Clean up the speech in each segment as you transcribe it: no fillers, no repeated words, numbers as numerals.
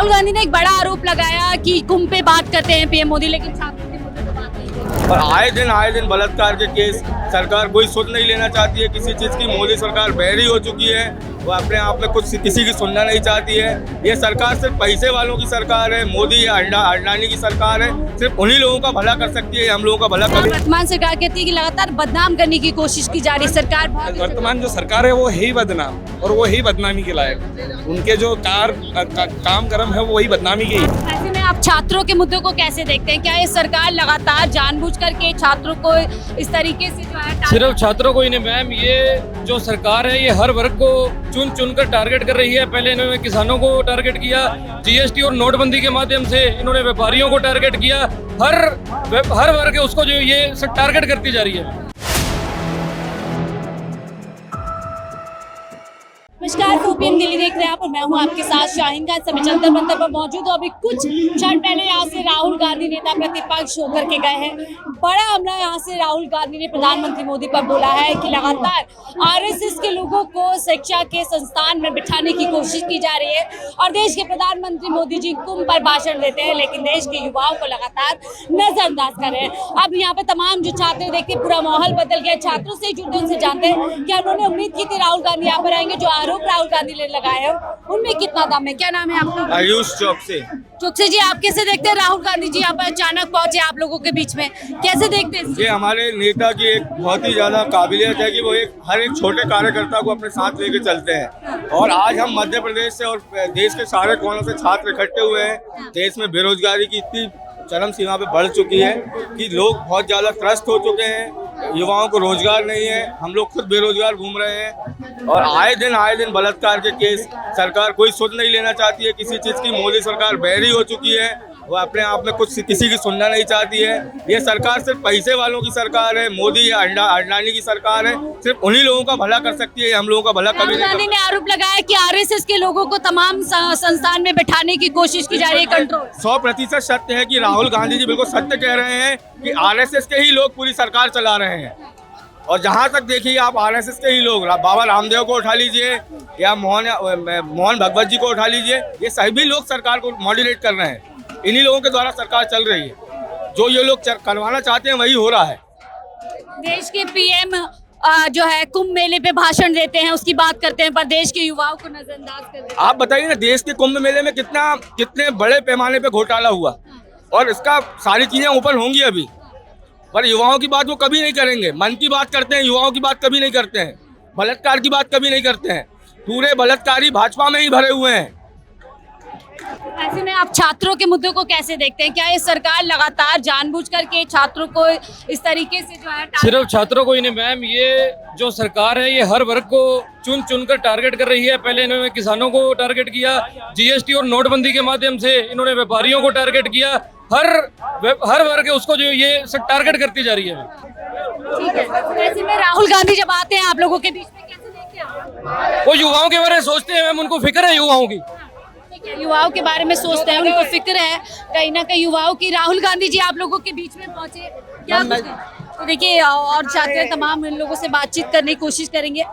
राहुल गांधी ने एक बड़ा आरोप लगाया कि कुंभ पे बात करते हैं पीएम मोदी, लेकिन छात्रों के मुद्दे पे बात नहीं करते। और आए दिन बलात्कार के केस सरकार कोई सुध नहीं लेना चाहती है किसी चीज़ की। मोदी सरकार बहरी हो चुकी है, वो अपने आप में कुछ किसी की सुनना नहीं चाहती है। ये सरकार सिर्फ पैसे वालों की सरकार है, मोदी या अडानी की सरकार है। सिर्फ उन्हीं लोगों का भला कर सकती है, हम लोगों का भला कर। वर्तमान सरकार कहती है कि लगातार बदनाम करने की कोशिश की जा रही है सरकार। वर्तमान जो सरकार है वो है ही बदनाम, और वो ही बदनामी के लायक। उनके जो काम कर्म है वो वही बदनामी के ही। ऐसे में आप छात्रों के मुद्दों को कैसे देखते हैं? क्या ये सरकार लगातार जानबूझ करके छात्रों को इस तरीके से जो है सिर्फ छात्रों को ही नहीं मैम, ये जो सरकार है ये हर वर्ग को चुन कर टारगेट कर रही है। पहले इन्होंने किसानों को टारगेट किया, जीएसटी और नोटबंदी के माध्यम से इन्होंने व्यापारियों को टारगेट किया। हर वर्ग उसको जो ये टारगेट करती जा रही है। नमस्कार, OPM दिल्ली देख रहे हैं आप और मैं हूं आपके साथ शाहीन खान। समय जंतर मंतर पर मौजूद हूं। अभी कुछ क्षण पहले यहाँ से राहुल गांधी नेता प्रतिपक्ष होकर के गए हैं। बड़ा हमला यहाँ से राहुल गांधी ने प्रधानमंत्री मोदी पर बोला है कि लगातार आरएसएस के लोगों को शिक्षा के संस्थान में बिठाने की कोशिश की जा रही है और देश के प्रधानमंत्री मोदी जी कुंभ पर भाषण देते हैं, लेकिन देश के युवाओं को लगातार नजरअंदाज कर रहे हैं। अब यहाँ पे तमाम जो छात्र देखिए पूरा माहौल बदल गया। छात्रों से जुड़े उनसे जानते हैं क्या उन्होंने उम्मीद की थी राहुल गांधी यहाँ पर आएंगे। जो आरोप राहुल गांधी ने लगाए हैं उनमें कितना दम है? क्या नाम है आपका? आयुष चौकसे। चौकसे जी, आप कैसे देखते हैं राहुल गांधी जी यहाँ पर अचानक पहुंचे आप लोगों के बीच में, कैसे देखते हैं? ये हमारे नेता की एक बहुत ही ज्यादा काबिलियत है कि वो हर एक छोटे कार्यकर्ता को अपने साथ लेके चलते हैं। और आज हम मध्य प्रदेश से और देश के सारे कोनों से छात्र इकट्ठे हुए हैं। देश में बेरोजगारी की इतनी चरम सीमा पे बढ़ चुकी है कि लोग बहुत ज्यादा त्रस्त हो चुके हैं, युवाओं को रोजगार नहीं है, हम लोग खुद बेरोजगार घूम रहे हैं। और आए दिन बलात्कार के केस सरकार कोई सुध नहीं लेना चाहती है किसी चीज़ की। मोदी सरकार बहरी हो चुकी है, वो अपने आप में कुछ किसी की सुनना नहीं चाहती है। ये सरकार सिर्फ पैसे वालों की सरकार है, मोदी या अडानी की सरकार है। सिर्फ उन्हीं लोगों का भला कर सकती है, हम लोगों का भला कभी नहीं। राहुल गांधी ने आरोप लगाया कि आरएसएस के लोगों को तमाम संस्थान में बैठाने की कोशिश की जा रही है। कंट्रोल 100% सत्य है कि राहुल गांधी जी बिल्कुल सत्य कह रहे हैं कि आरएसएस के ही लोग पूरी सरकार चला रहे हैं। और जहाँ तक देखिए आप आरएसएस के ही लोग, बाबा रामदेव को उठा लीजिए या मोहन भगवत जी को उठा लीजिए, ये सभी लोग सरकार को मॉडरेट कर रहे हैं। इन्हीं लोगों के द्वारा सरकार चल रही है। जो ये लोग करवाना चाहते हैं वही हो रहा है। देश के पीएम जो है कुंभ मेले पे भाषण देते हैं, उसकी बात करते हैं, पर देश के युवाओं को नजरअंदाज कर देते हैं। आप बताइए ना, देश के कुंभ मेले में कितने बड़े पैमाने पे घोटाला हुआ, और इसका सारी चीजें ओपन होंगी अभी, पर युवाओं की बात वो कभी नहीं करेंगे। मन की बात करते हैं, युवाओं की बात कभी नहीं करते हैं, बलात्कार की बात कभी नहीं करते हैं। पूरे बलात्कारी भाजपा में ही भरे हुए हैं। ऐसे में आप छात्रों के मुद्दों को कैसे देखते हैं? क्या ये सरकार लगातार जानबूझ करके छात्रों को इस तरीके से जो है सिर्फ छात्रों को ही नहीं मैम, ये जो सरकार है ये हर वर्ग को चुन कर टारगेट कर रही है। पहले इन्होंने किसानों को टारगेट किया, जीएसटी और नोटबंदी के माध्यम से इन्होंने व्यापारियों को टारगेट किया। हर वर्ग उसको जो ये टारगेट करती जा रही है। ठीक है। ऐसे में राहुल गांधी जब आते हैं आप लोगों के बीच में, कैसे देखते हैं आप? वो युवाओं के बारे में सोचते हैं मैम, उनको फिक्र है युवाओं की। युवाओं के बारे में सोचते हैं, उनको फिक्र है कहीं ना कहीं युवाओं की। राहुल गांधी जी आप लोगों के बीच में पहुंचे, क्या तो देखिए, और छात्र तमाम इन लोगों से बातचीत करने की कोशिश करेंगे।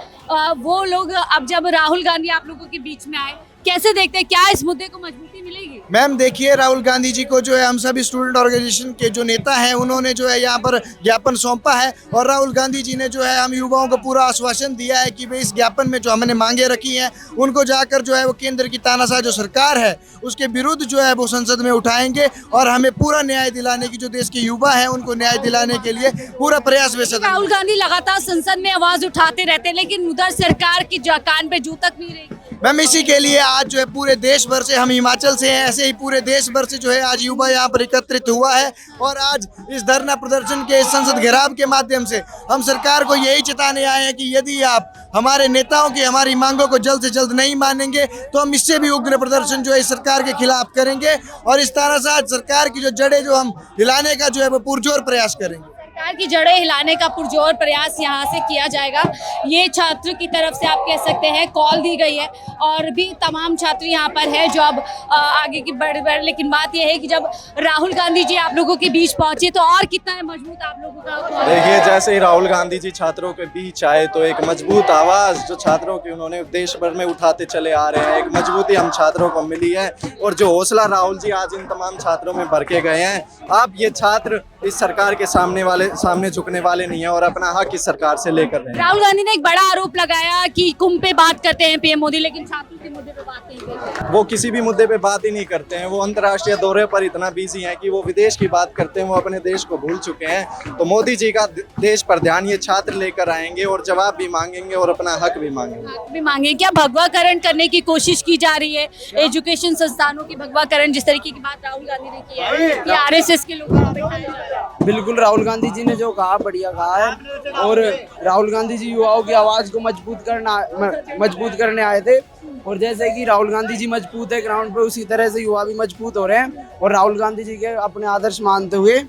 वो लोग अब जब राहुल गांधी आप लोगों के बीच में आए, कैसे देखते हैं? क्या इस मुद्दे को मजबूती मिलेगी? मैम देखिए, राहुल गांधी जी को जो है हम सभी स्टूडेंट ऑर्गेनाइजेशन के जो नेता हैं उन्होंने जो है यहाँ पर ज्ञापन सौंपा है, और राहुल गांधी जी ने जो है हम युवाओं को पूरा आश्वासन दिया है कि भाई इस ज्ञापन में जो हमने मांगे रखी हैं उनको जाकर जो है वो केंद्र की तानाशाह जो सरकार है उसके विरुद्ध जो है वो संसद में उठाएंगे, और हमें पूरा न्याय दिलाने की, जो देश के युवा है उनको न्याय दिलाने के लिए पूरा प्रयास वैसे। राहुल गांधी लगातार संसद में आवाज उठाते रहते हैं, लेकिन उधर सरकार की कान पे जू तक नहीं रही। मैम इसी के लिए आज जो है पूरे देश भर से, हम हिमाचल से हैं, ऐसे ही पूरे देश भर से जो है आज युवा यहाँ पर एकत्रित हुआ है। और आज इस धरना प्रदर्शन के, इस संसद घेराव के माध्यम से हम सरकार को यही चेताने आए हैं कि यदि आप हमारे नेताओं की हमारी मांगों को जल्द से जल्द नहीं मानेंगे तो हम इससे भी उग्र प्रदर्शन जो है इस सरकार के खिलाफ करेंगे, और इस तानाशाह सरकार की जो जड़ें जो हम हिलाने का जो है वो पुरजोर प्रयास करेंगे। बिहार की जड़ें हिलाने का पुरजोर प्रयास यहाँ से किया जाएगा, ये छात्र की तरफ से आप कह सकते हैं कॉल दी गई है। और भी तमाम छात्र यहाँ पर है जो अब आगे की बढ़, लेकिन बात यह है कि जब राहुल गांधी जी आप लोगों के बीच पहुंचे तो और कितना मजबूत आप लोगों का। देखिए, जैसे ही राहुल गांधी जी छात्रों के बीच आए तो एक मजबूत आवाज जो छात्रों की उन्होंने देश भर में उठाते चले आ रहे हैं, एक मजबूती हम छात्रों को मिली है। और जो हौसला राहुल जी आज इन तमाम छात्रों में भर के गए हैं, अब ये छात्र इस सरकार के सामने झुकने वाले नहीं है और अपना हक इस सरकार से लेकर रहे हैं। राहुल गांधी ने एक बड़ा आरोप लगाया कि कुंभ पे बात करते हैं पीएम मोदी, लेकिन छात्रों के मुद्दे पे बात नहीं करते। वो किसी भी मुद्दे पे बात ही नहीं करते हैं। वो अंतर्राष्ट्रीय दौरे पर इतना बिजी हैं कि वो विदेश की बात करते हैं, वो अपने देश को भूल चुके हैं। तो मोदी जी का देश पर ध्यान ये छात्र लेकर आएंगे और जवाब भी मांगेंगे और अपना हक भी मांगेंगे। क्या भगवाकरण करने की कोशिश की जा रही है, एजुकेशन संस्थानों की भगवाकरण, जिस तरीके की बात राहुल गांधी ने की है कि आरएसएस के लोग बैठाए जा रहे हैं? बिल्कुल, राहुल गांधी जी ने जो कहा बढ़िया कहा है। और राहुल गांधी जी युवाओं की आवाज को मजबूत करने आए थे। और जैसे कि राहुल गांधी जी मजबूत है ग्राउंड पे, उसी तरह से युवा भी मजबूत हो रहे हैं और राहुल गांधी जी के अपने आदर्श मानते हुए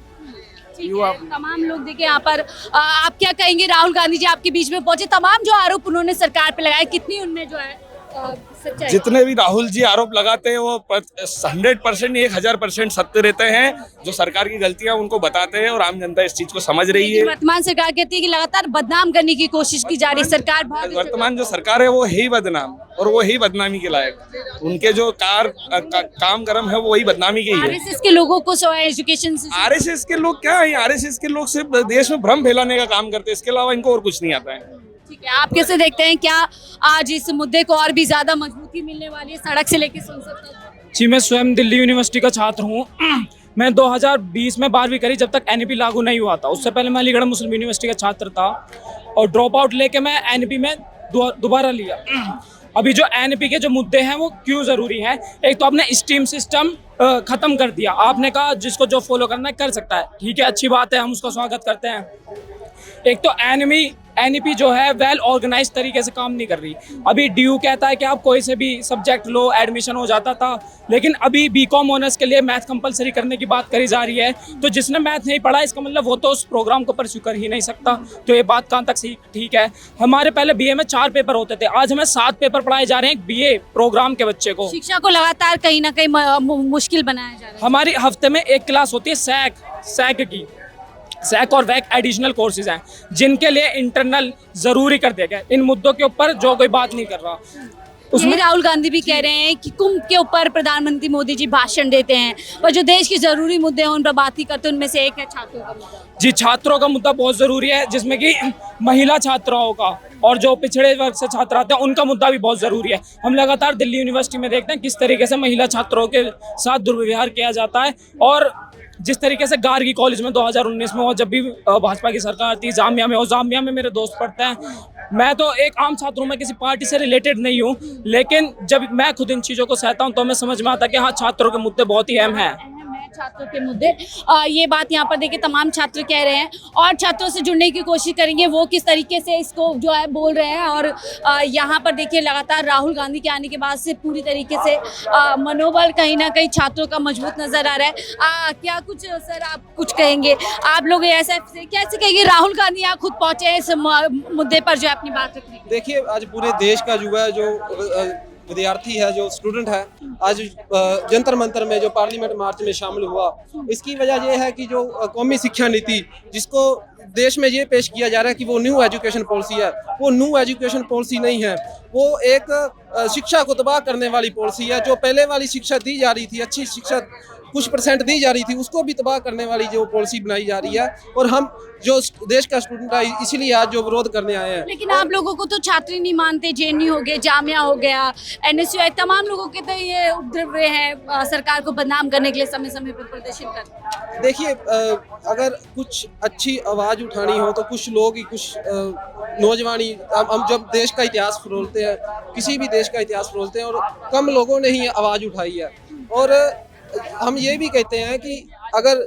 युवा। तमाम लोग देखिए यहाँ पर आप क्या कहेंगे, राहुल गांधी जी आपके बीच में पहुंचे, तमाम जो आरोप उन्होंने सरकार पे लगाए, कितनी उनमें जो है सच्चाई? जितने भी राहुल जी आरोप लगाते हैं वो 100% 1000% सत्य रहते हैं। जो सरकार की गलतियां उनको बताते हैं और आम जनता इस चीज को समझ रही है। वर्तमान सरकार कहती है कि लगातार बदनाम करने की कोशिश की जा रही है सरकार। वर्तमान जो सरकार है वो है ही बदनाम और वो ही बदनामी के लायक। उनके जो काम कर्म है वो वही बदनामी के ही है। आरएसएस के लोगों को एजुकेशन आरएसएस के लोग क्या है? आरएसएस के लोग सिर्फ देश में भ्रम फैलाने का काम करते हैं, इसके अलावा इनको और कुछ नहीं आता है। ठीक है, आप कैसे देखते हैं, क्या आज इस मुद्दे को और भी ज्यादा मजबूती मिलने वाली है सड़क से लेकर संसद तक? जी, मैं स्वयं दिल्ली यूनिवर्सिटी का छात्र हूँ। मैं 2020 में 12वीं करी, जब तक एनईपी लागू नहीं हुआ था। उससे पहले मैं अलीगढ़ मुस्लिम यूनिवर्सिटी का छात्र था और ड्रॉप आउट लेके मैं एनईपी में दोबारा लिया। अभी जो एनईपी के जो मुद्दे हैं वो क्यों ज़रूरी है? एक तो आपने स्ट्रीम सिस्टम ख़त्म कर दिया। आपने कहा जिसको जो फॉलो करना है कर सकता है, ठीक है, अच्छी बात है, हम उसका स्वागत करते हैं। एक तो एनईपी जो है वेल ऑर्गेनाइज तरीके से काम नहीं कर रही। अभी डीयू कहता है कि आप कोई से भी सब्जेक्ट लो, एडमिशन हो जाता था, लेकिन अभी बीकॉम ऑनर्स के लिए मैथ कंपलसरी करने की बात करी जा रही है। तो जिसने मैथ नहीं पढ़ा, इसका मतलब वो तो उस प्रोग्राम को परस्यू कर ही नहीं सकता। तो ये बात कहाँ तक सही ठीक है? हमारे पहले बीए में 4 पेपर होते थे, आज हमें 7 पेपर पढ़ाए जा रहे हैं बीए प्रोग्राम के बच्चे को। शिक्षा को लगातार कहीं ना कहीं मुश्किल बनाया जा रहा है। हमारी हफ्ते में एक क्लास होती है सैक और वैक एडिशनल कोर्सेज हैं जिनके लिए इंटरनल जरूरी कर दिया गया। इन मुद्दों के ऊपर जो कोई बात नहीं कर रहा। उसमें राहुल गांधी भी कह रहे हैं कि कुंभ के ऊपर प्रधानमंत्री मोदी जी भाषण देते हैं, पर जो देश के जरूरी मुद्दे हैं उन पर बात ही करते हैं। उनमें से एक है छात्रों का मुद्दा। जी, छात्रों का मुद्दा बहुत जरूरी है, जिसमें कि महिला छात्राओं का और जो पिछड़े वर्ग से छात्र आते हैं उनका मुद्दा भी बहुत जरूरी है। हम लगातार दिल्ली यूनिवर्सिटी में देखते हैं किस तरीके से महिला छात्रों के साथ दुर्व्यवहार किया जाता है। और जिस तरीके से गार्गी कॉलेज में 2019 में, और जब भी भाजपा की सरकार थी, जामिया में मेरे दोस्त पढ़ते हैं। मैं तो एक आम छात्र हूँ, मैं किसी पार्टी से रिलेटेड नहीं हूँ, लेकिन जब मैं खुद इन चीज़ों को सहता हूँ तो हमें समझ में आता है कि हाँ, छात्रों के मुद्दे बहुत ही अहम हैं। छात्रों के मुद्दे, ये बात यहाँ पर देखिए तमाम छात्र कह रहे हैं और छात्रों से जुड़ने की कोशिश करेंगे वो किस तरीके से इसको जो है बोल रहे हैं। और यहाँ पर देखिए लगातार राहुल गांधी के आने के बाद से पूरी तरीके से मनोबल कहीं ना कहीं छात्रों का मजबूत नजर आ रहा है। क्या कुछ सर आप कुछ कहेंगे? आप लोग ऐसा कैसे कहेंगे राहुल गांधी यहाँ खुद पहुंचे हैं इस मुद्दे पर जो है अपनी बात रखने? देखिए, आज पूरे देश का युवा जो विद्यार्थी है, जो स्टूडेंट है, आज जंतर मंतर में जो पार्लियामेंट मार्च में शामिल हुआ, इसकी वजह यह है कि जो कौमी शिक्षा नीति जिसको देश में ये पेश किया जा रहा है कि वो न्यू एजुकेशन पॉलिसी है, वो न्यू एजुकेशन पॉलिसी नहीं है। वो एक शिक्षा को तबाह करने वाली पॉलिसी है। जो पहले वाली शिक्षा दी जा रही थी, अच्छी शिक्षा कुछ % दी जा रही थी, उसको भी तबाह करने वाली जो पॉलिसी बनाई जा रही है। और हम जो देश का स्टूडेंट है, इसीलिए आज जो विरोध करने आए हैं। लेकिन आप लोगों को तो छात्र नहीं मानते, जेएनयू हो गया, जामिया हो गया, एनएसयूआई, तमाम लोगों के तो ये उपद्रव रहे हैं सरकार को बदनाम करने के लिए समय समय पर प्रदर्शन करते। देखिए, अगर कुछ अच्छी आवाज़ उठानी हो तो कुछ लोग ही, कुछ नौजवानी, हम जब देश का इतिहास फरोलते हैं, किसी भी देश का इतिहास फरोलते हैं, और कम लोगों ने ही आवाज़ उठाई है। और हम ये भी कहते हैं कि अगर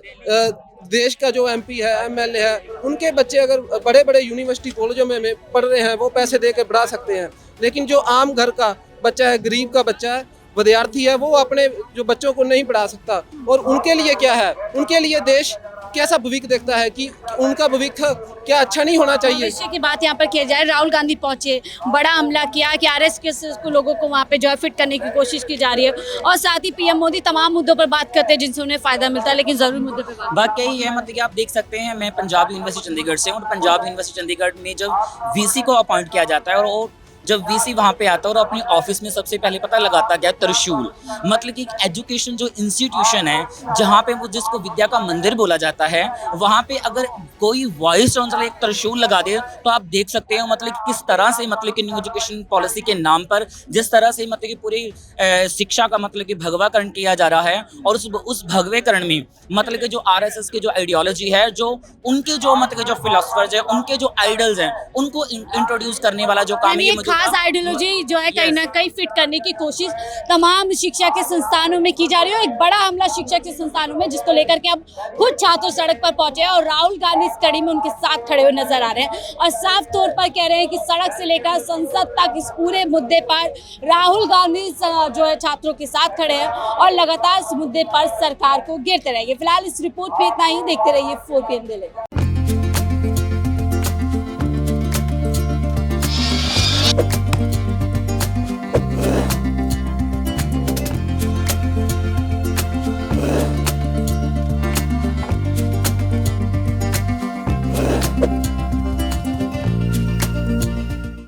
देश का जो एमपी है, एमएलए है, उनके बच्चे अगर बड़े बड़े यूनिवर्सिटी कॉलेजों में पढ़ रहे हैं, वो पैसे दे कर पढ़ा सकते हैं। लेकिन जो आम घर का बच्चा है, गरीब का बच्चा है, विद्यार्थी है, वो अपने जो बच्चों को नहीं पढ़ा सकता। और उनके लिए क्या है? उनके लिए देश कैसा भविष्य देखता है कि उनका भविष्य क्या अच्छा नहीं होना चाहिए? भविष्य की बात यहाँ पर किया जाए, राहुल गांधी पहुंचे, बड़ा हमला किया कि आरएसएस को लोगों को वहाँ पे जो है फिट करने की कोशिश की जा रही है, और साथ ही पीएम मोदी तमाम मुद्दों पर बात करते हैं जिनसे उन्हें फायदा मिलता है, लेकिन जरूरी मुद्दे पर बात यही है, मतलब कि आप देख सकते हैं, मैं पंजाब यूनिवर्सिटी चंडीगढ़ से हूँ, और पंजाब यूनिवर्सिटी चंडीगढ़ में जब वीसी को अपॉइंट किया जाता है और वो जब वीसी वहाँ पे आता है और अपनी ऑफिस में सबसे पहले पता लगाता गया त्रिशूल, मतलब कि एक एजुकेशन जो इंस्टीट्यूशन है जहाँ पे वो जिसको विद्या का मंदिर बोला जाता है, वहाँ पे अगर कोई वाइस चांसलर एक त्रिशूल लगा दे तो आप देख सकते हो मतलब कि किस तरह से मतलब कि न्यू एजुकेशन पॉलिसी के नाम पर जिस तरह से मतलब कि पूरी शिक्षा का मतलब कि भगवाकरण किया जा रहा है, और उस भगवेकरण में मतलब कि जो आरएसएस की जो आइडियोलॉजी है, जो उनके जो मतलब कि जो फिलोसफर्स हैं, उनके जो आइडल्स हैं, उनको इंट्रोड्यूस करने वाला जो काम है, खास आइडियोलॉजी जो है कहीं ना कहीं फिट करने की कोशिश तमाम शिक्षा के संस्थानों में की जा रही है। एक बड़ा हमला शिक्षा के संस्थानों में जिसको लेकर के अब खुद छात्र सड़क पर पहुंचे हैं और राहुल गांधी इस कड़ी में उनके साथ खड़े हुए नजर आ रहे हैं और साफ तौर पर कह रहे हैं कि सड़क से लेकर संसद तक इस पूरे मुद्दे पर राहुल गांधी जो है छात्रों के साथ खड़े हैं और लगातार इस मुद्दे पर सरकार को घेरते रहेंगे। फिलहाल इस रिपोर्ट पे इतना ही, देखते रहिए 4PM दिल्ली।